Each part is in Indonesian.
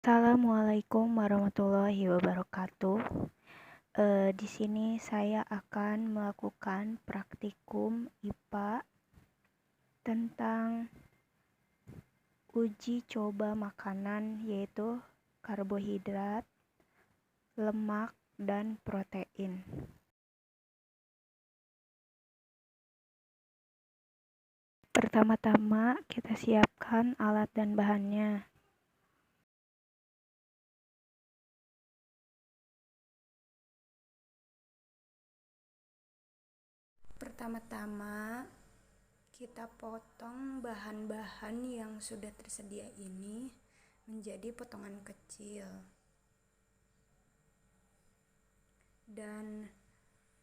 Assalamualaikum warahmatullahi wabarakatuh. Di sini saya akan melakukan praktikum IPA tentang uji coba makanan, yaitu karbohidrat, lemak, dan protein. Pertama-tama kita siapkan alat dan bahannya. Pertama-tama kita potong bahan-bahan yang sudah tersedia ini menjadi potongan kecil. Dan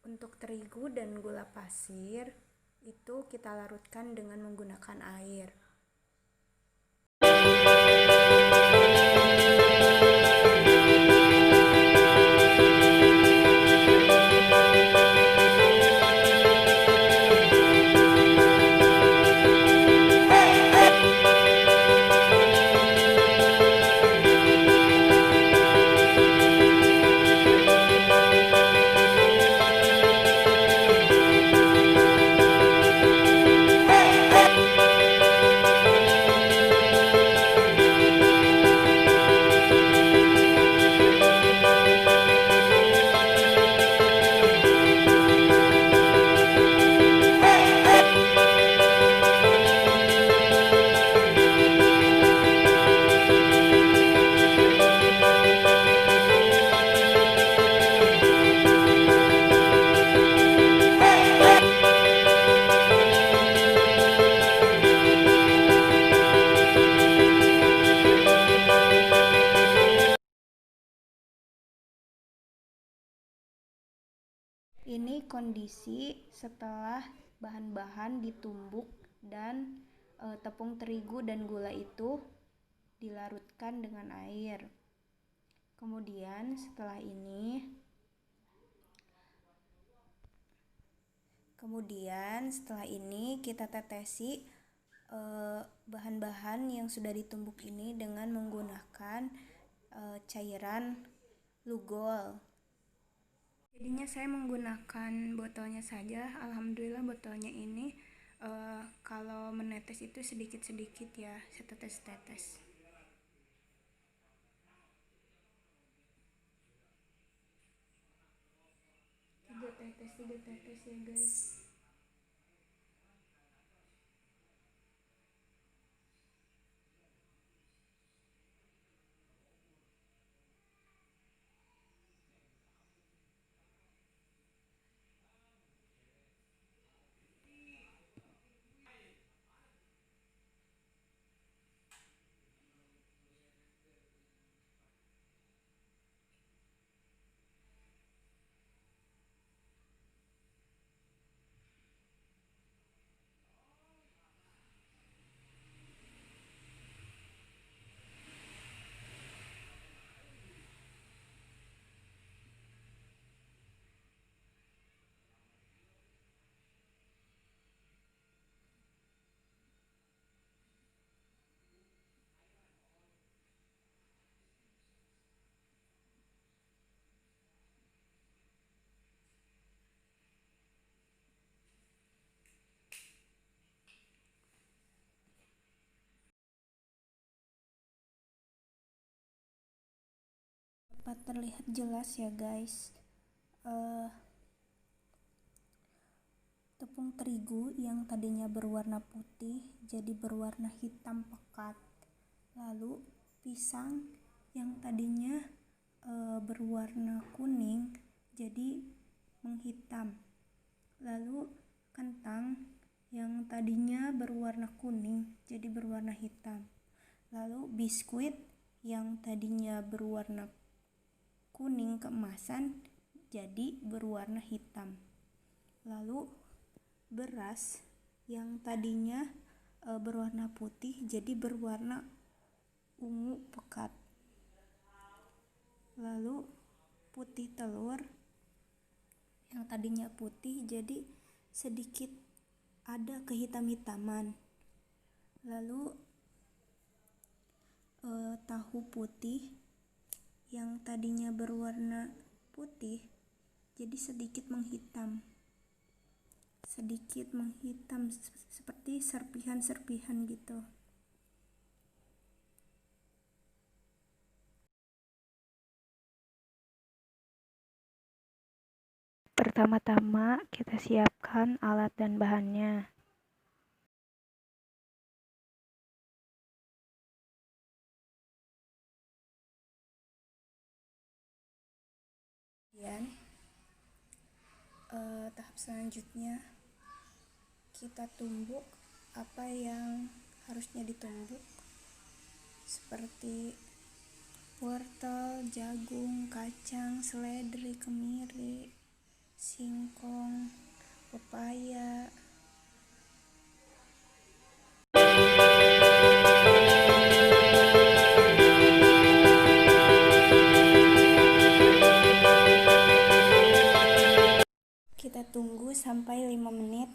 untuk terigu dan gula pasir itu kita larutkan dengan menggunakan air. Ini kondisi setelah bahan-bahan ditumbuk dan tepung terigu dan gula itu dilarutkan dengan air. Kemudian setelah ini kita tetesi bahan-bahan yang sudah ditumbuk ini dengan menggunakan cairan Lugol. Jadinya saya menggunakan botolnya saja. Alhamdulillah botolnya ini kalau menetes itu sedikit-sedikit ya, setetes-tetes. 3 tetes ya guys. Dapat terlihat jelas ya guys, tepung terigu yang tadinya berwarna putih jadi berwarna hitam pekat. Lalu pisang yang tadinya berwarna kuning jadi menghitam. Lalu kentang yang tadinya berwarna kuning jadi berwarna hitam. Lalu biskuit yang tadinya berwarna kuning keemasan jadi berwarna hitam. Lalu beras yang tadinya berwarna putih jadi berwarna ungu pekat. Lalu putih telur yang tadinya putih jadi sedikit ada kehitam-hitaman. Lalu tahu putih yang tadinya berwarna putih jadi sedikit menghitam seperti serpihan-serpihan gitu. Pertama-tama kita siapkan alat dan bahannya. Kemudian tahap selanjutnya kita tumbuk apa yang harusnya ditumbuk, seperti wortel, jagung, kacang, seledri, kemiri, singkong, pepaya. Kita tunggu sampai 5 menit.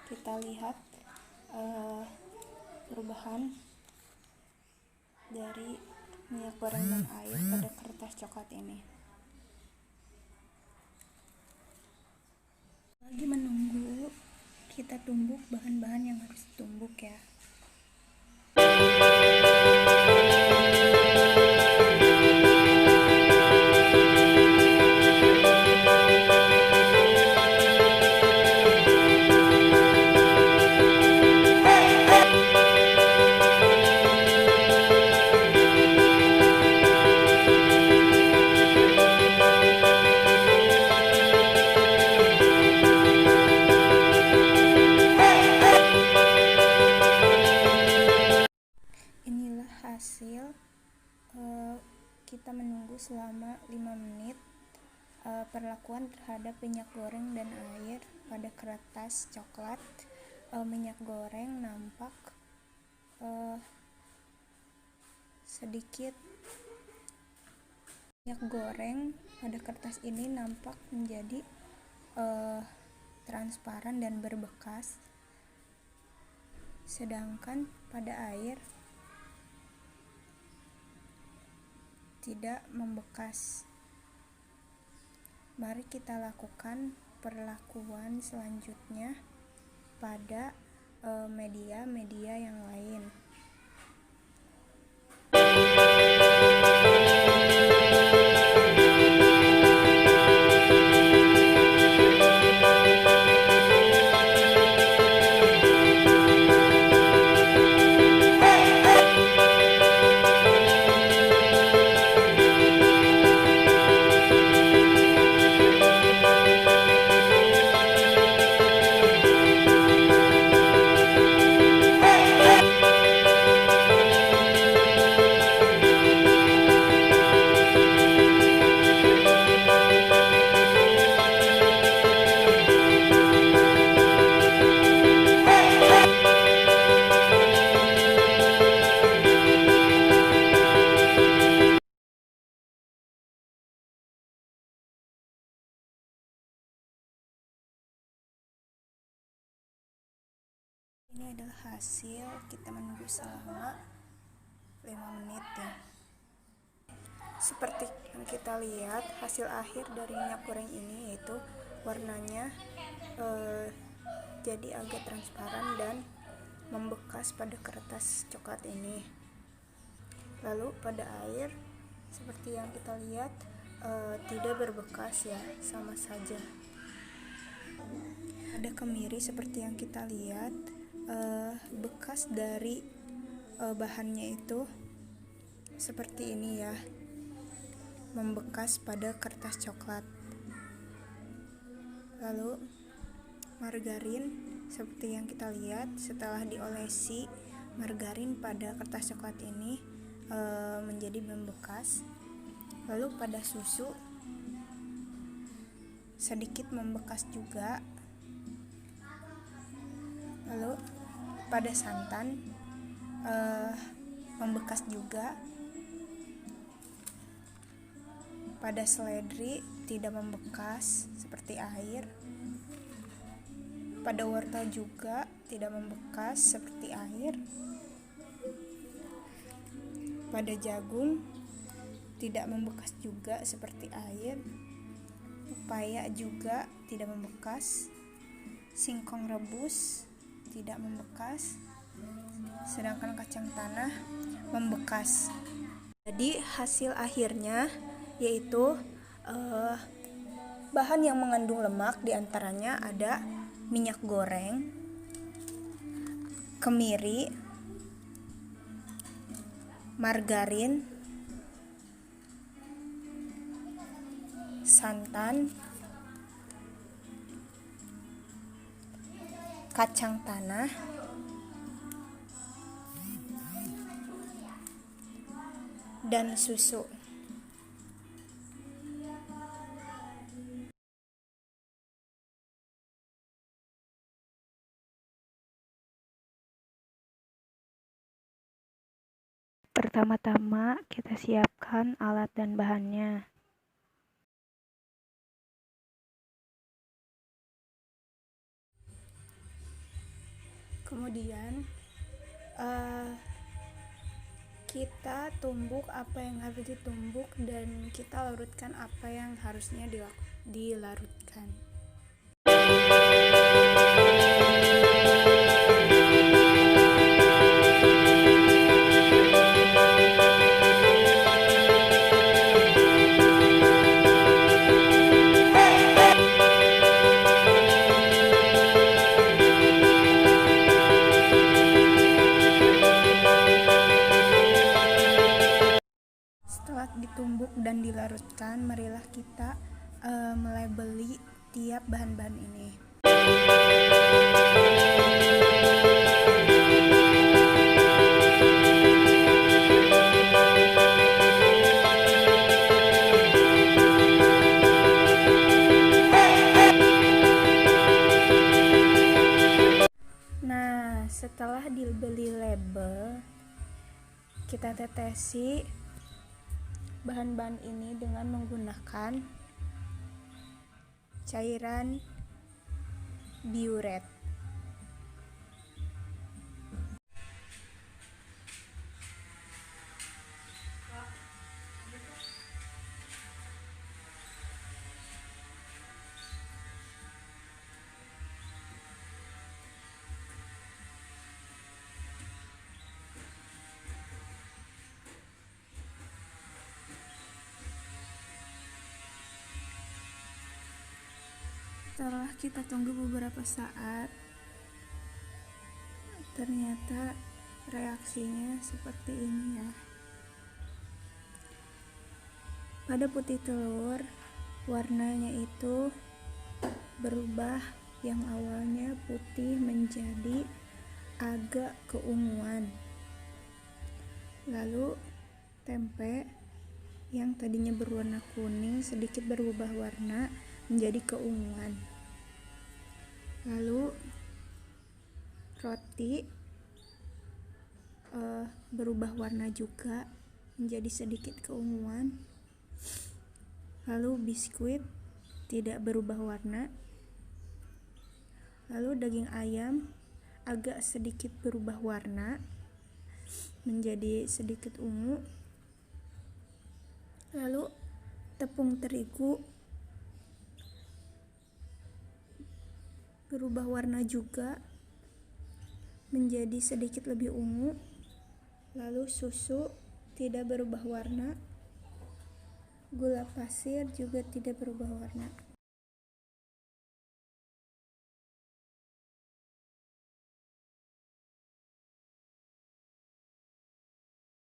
Kita lihat perubahan dari minyak goreng dan air pada kertas coklat ini. Lagi menunggu, kita tumbuk bahan-bahan yang harus ditumbuk ya. Inilah hasil. Kita menunggu selama 5 menit. Perlakuan terhadap minyak goreng dan air pada kertas coklat. Minyak goreng nampak sedikit. Minyak goreng pada kertas ini nampak menjadi transparan dan berbekas, sedangkan pada air tidak membekas. Mari kita lakukan perlakuan selanjutnya pada media-media yang lain. Ini adalah hasil. Kita menunggu selama 5 menit ya. Seperti yang kita lihat, hasil akhir dari minyak goreng ini yaitu warnanya jadi agak transparan dan membekas pada kertas coklat ini. Lalu pada air, seperti yang kita lihat, tidak berbekas ya, sama saja. Ada kemiri seperti yang kita lihat, bekas dari bahannya itu seperti ini ya, membekas pada kertas coklat. Lalu margarin seperti yang kita lihat, setelah diolesi margarin pada kertas coklat ini menjadi membekas. Lalu pada susu sedikit membekas juga. Lalu pada santan membekas juga. Pada seledri tidak membekas seperti air. Pada wortel juga tidak membekas seperti air. Pada jagung tidak membekas juga seperti air. Pepaya juga tidak membekas. Singkong rebus tidak membekas. Sedangkan kacang tanah membekas. Jadi hasil akhirnya yaitu bahan yang mengandung lemak, diantaranya ada minyak goreng, kemiri, margarin, santan, kacang tanah, dan susu. Pertama-tama kita siapkan alat dan bahannya. Kemudian kita tumbuk apa yang harus ditumbuk dan kita larutkan apa yang harusnya dilarutkan. Setelah ditumbuk dan dilarutkan, marilah kita melabeli tiap bahan-bahan ini. Nah, setelah dibeli label, kita tetesi bahan-bahan ini dengan menggunakan cairan biuret. Setelah kita tunggu beberapa saat, ternyata reaksinya seperti ini ya. Pada putih telur, warnanya itu berubah, yang awalnya putih menjadi agak keunguan. Lalu tempe yang tadinya berwarna kuning sedikit berubah warna menjadi keunguan. Lalu roti berubah warna juga menjadi sedikit keunguan. Lalu biskuit tidak berubah warna. Lalu daging ayam agak sedikit berubah warna menjadi sedikit ungu. Lalu tepung terigu berubah warna juga menjadi sedikit lebih ungu. Lalu susu tidak berubah warna. Gula pasir juga tidak berubah warna.